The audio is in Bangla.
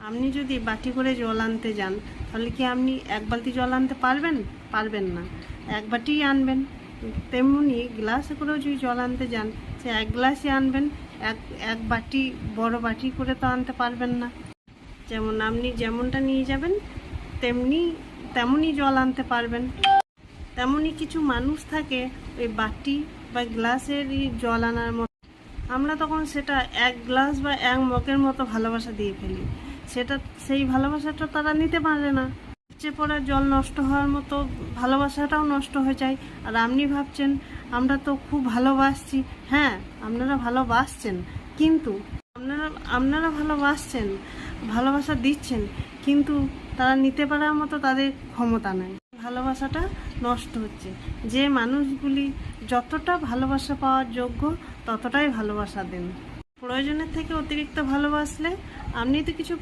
আপনি যদি বাটি করে জল আনতে যান তাহলে কি আপনি এক বালতি জল আনতে পারবেন? পারবেন না, এক বাটিই আনবেন। তেমনি গ্লাসে করেও যদি জল আনতে যান, সে এক গ্লাসই আনবেন, এক এক বাটি বড় বাটি করে তো আনতে পারবেন না। যেমন আপনি যেমনটা নিয়ে যাবেন তেমনই জল আনতে পারবেন। তেমনই কিছু মানুষ থাকে ওই বাটি বা গ্লাসের জল আনার মতো, আমরা তখন সেটা এক গ্লাস বা এক মগের মতো ভালোবাসা দিয়ে ফেলি। সেই ভালোবাসাটা তারা নিতে পারে না। উপচে পড়া জল নষ্ট হওয়ার মতো ভালোবাসাটাও নষ্ট হয়ে যায়। আর আপনি ভাবছেন আমরা তো খুব ভালোবাসছি। হ্যাঁ, আপনারা ভালোবাসছেন, কিন্তু আপনারা ভালোবাসছেন, ভালোবাসা দিচ্ছেন, কিন্তু তারা নিতে পারার মতো তাদের ক্ষমতা নেই। ভালোবাসাটা নষ্ট হচ্ছে। যে মানুষগুলি যতটা ভালোবাসা পাওয়ার যোগ্য ততটাই ভালোবাসা দেন। প্রয়োজনের থেকে অতিরিক্ত ভালোবাসলে আপনি তো কিছু